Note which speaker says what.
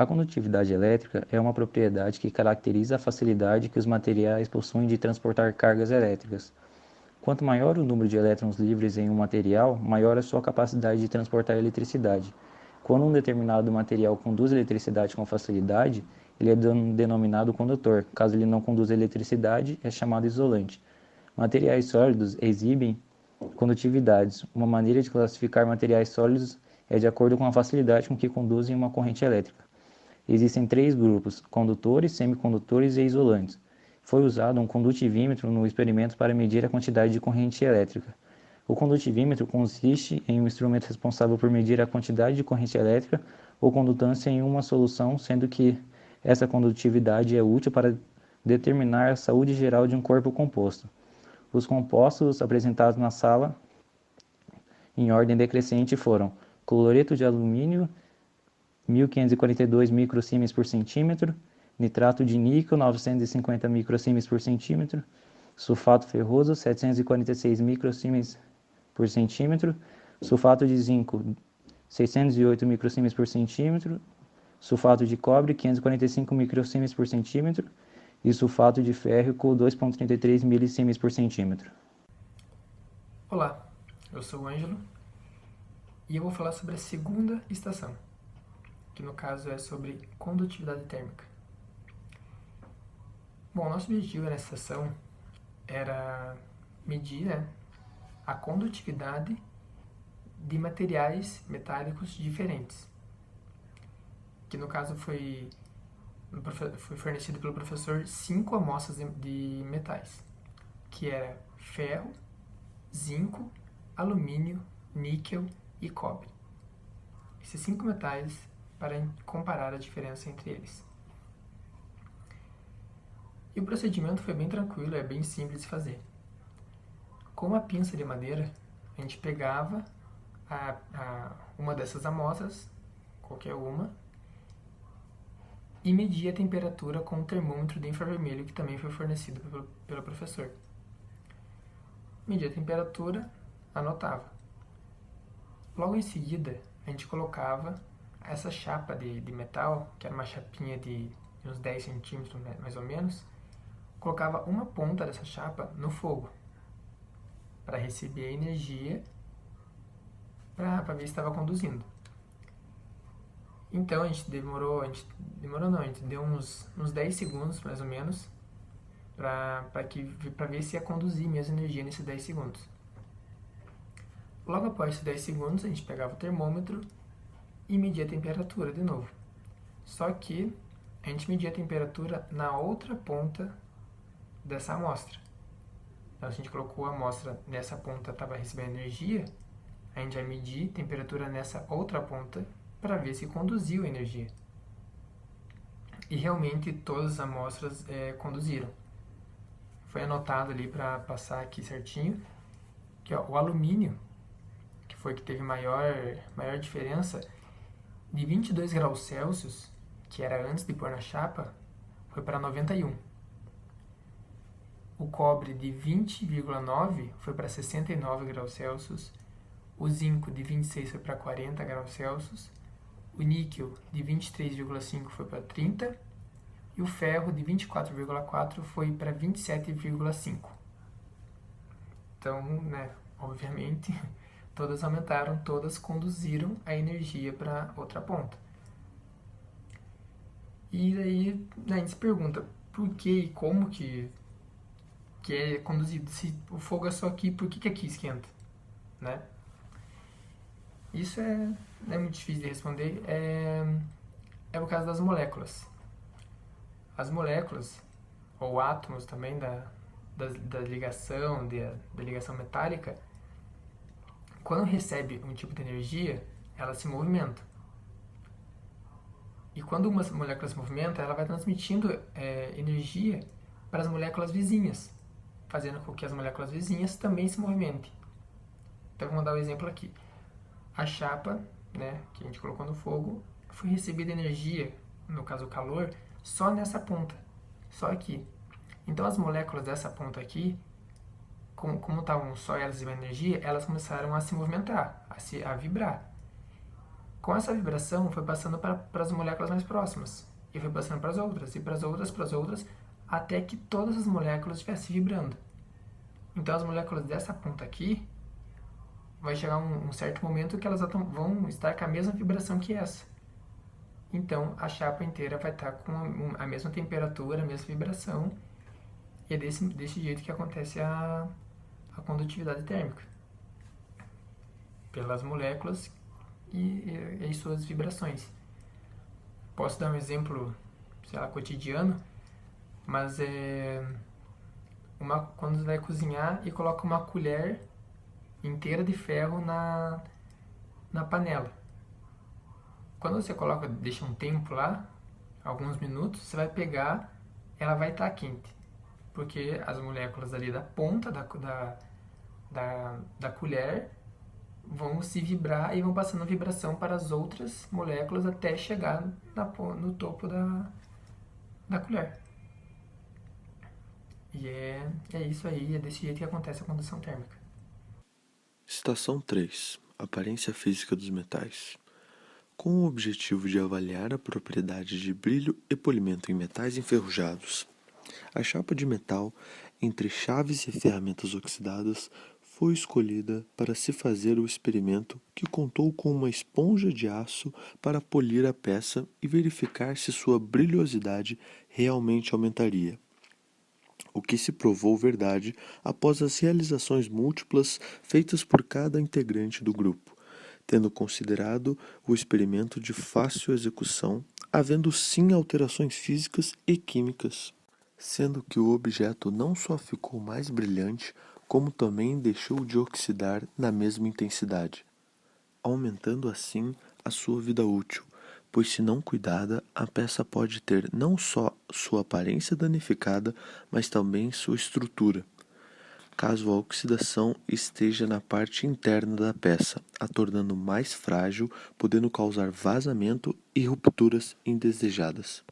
Speaker 1: A condutividade elétrica é uma propriedade que caracteriza a facilidade que os materiais possuem de transportar cargas elétricas. Quanto maior o número de elétrons livres em um material, maior a sua capacidade de transportar eletricidade. Quando um determinado material conduz eletricidade com facilidade, ele é denominado condutor. Caso ele não conduza eletricidade, é chamado isolante. Materiais sólidos exibem condutividades. Uma maneira de classificar materiais sólidos é de acordo com a facilidade com que conduzem uma corrente elétrica. Existem três grupos: condutores, semicondutores e isolantes. Foi usado um condutivímetro no experimento para medir a quantidade de corrente elétrica. O condutivímetro consiste em um instrumento responsável por medir a quantidade de corrente elétrica ou condutância em uma solução, sendo que essa condutividade é útil para determinar a saúde geral de um corpo composto. Os compostos apresentados na sala, em ordem decrescente, foram cloreto de alumínio, 1542 microsiemens por centímetro, nitrato de níquel, 950 microsiemens por centímetro, sulfato ferroso, 746 microsiemens por centímetro, sulfato de zinco, 608 microsiemens por centímetro, sulfato de cobre, 545 microsiemens por centímetro, e sulfato de ferro com 2,33 milisiemens por centímetro.
Speaker 2: Olá, eu sou o Ângelo e eu vou falar sobre a segunda estação, que no caso é sobre condutividade térmica. Bom, nosso objetivo nessa estação era medir a condutividade de materiais metálicos diferentes, que no caso foi fornecido pelo professor 5 amostras de metais, que era ferro, zinco, alumínio, níquel e cobre. Esses 5 metais para comparar a diferença entre eles. E o procedimento foi bem tranquilo, é bem simples de fazer. Com uma pinça de madeira, a gente pegava uma dessas amostras, qualquer uma, e media a temperatura com um termômetro de infravermelho que também foi fornecido pelo professor. Media a temperatura, anotava. Logo em seguida, a gente colocava essa chapa de metal, que era uma chapinha de uns 10 centímetros mais ou menos, colocava uma ponta dessa chapa no fogo, para receber a energia, para ver se estava conduzindo. Então a gente deu uns 10 segundos mais ou menos, para ver se ia conduzir mesmo energia nesses 10 segundos. Logo após esses 10 segundos, a gente pegava o termômetro e media a temperatura de novo. Só que a gente media a temperatura na outra ponta dessa amostra. Então, se a gente colocou a amostra nessa ponta, estava recebendo energia, a gente vai medir a temperatura nessa outra ponta para ver se conduziu a energia. E realmente todas as amostras conduziram. Foi anotado ali para passar aqui certinho que o alumínio, que foi que teve maior diferença, de 22 graus Celsius, que era antes de pôr na chapa, foi para 91. O cobre de 20,9 foi para 69 graus Celsius. O zinco de 26 foi para 40 graus Celsius. O níquel de 23,5 foi para 30. E o ferro de 24,4 foi para 27,5. Então, obviamente, todas aumentaram, todas conduziram a energia para outra ponta. E daí a gente se pergunta por que e como que é conduzido. Se o fogo é só aqui, por que aqui esquenta? Né? Isso é muito difícil de responder. É o caso das moléculas. As moléculas, ou átomos também da ligação, da ligação metálica, quando recebe um tipo de energia, ela se movimenta. E quando uma molécula se movimenta, ela vai transmitindo energia para as moléculas vizinhas, fazendo com que as moléculas vizinhas também se movimentem. Então, vamos dar um exemplo aqui. A chapa, que a gente colocou no fogo, foi recebida energia, no caso o calor, só nessa ponta, só aqui. Então, as moléculas dessa ponta aqui, como estavam só elas recebendo energia, elas começaram a se movimentar, a vibrar. Com essa vibração, foi passando para as moléculas mais próximas. E foi passando para as outras, e para as outras, até que todas as moléculas estivessem vibrando. Então, as moléculas dessa ponta aqui, vai chegar um certo momento que elas vão estar com a mesma vibração que essa. Então, a chapa inteira vai estar com a mesma temperatura, a mesma vibração. E é desse jeito que acontece a condutividade térmica. Pelas moléculas e as suas vibrações. Posso dar um exemplo, sei lá, cotidiano, mas quando você vai cozinhar e coloca uma colher inteira de ferro na panela. Quando você coloca, deixa um tempo lá, alguns minutos, você vai pegar, ela vai estar quente. Porque as moléculas ali da ponta da colher vão se vibrar e vão passando vibração para as outras moléculas até chegar no topo da colher. E é isso aí, é desse jeito que acontece a condução térmica.
Speaker 3: Estação 3. Aparência física dos metais. Com o objetivo de avaliar a propriedade de brilho e polimento em metais enferrujados, a chapa de metal entre chaves e ferramentas oxidadas foi escolhida para se fazer o experimento, que contou com uma esponja de aço para polir a peça e verificar se sua brilhosidade realmente aumentaria. O que se provou verdade após as realizações múltiplas feitas por cada integrante do grupo, tendo considerado o experimento de fácil execução, havendo sim alterações físicas e químicas, sendo que o objeto não só ficou mais brilhante, como também deixou de oxidar na mesma intensidade, aumentando assim a sua vida útil, pois se não cuidada, a peça pode ter não só sua aparência danificada, mas também sua estrutura, caso a oxidação esteja na parte interna da peça, a tornando mais frágil, podendo causar vazamento e rupturas indesejadas.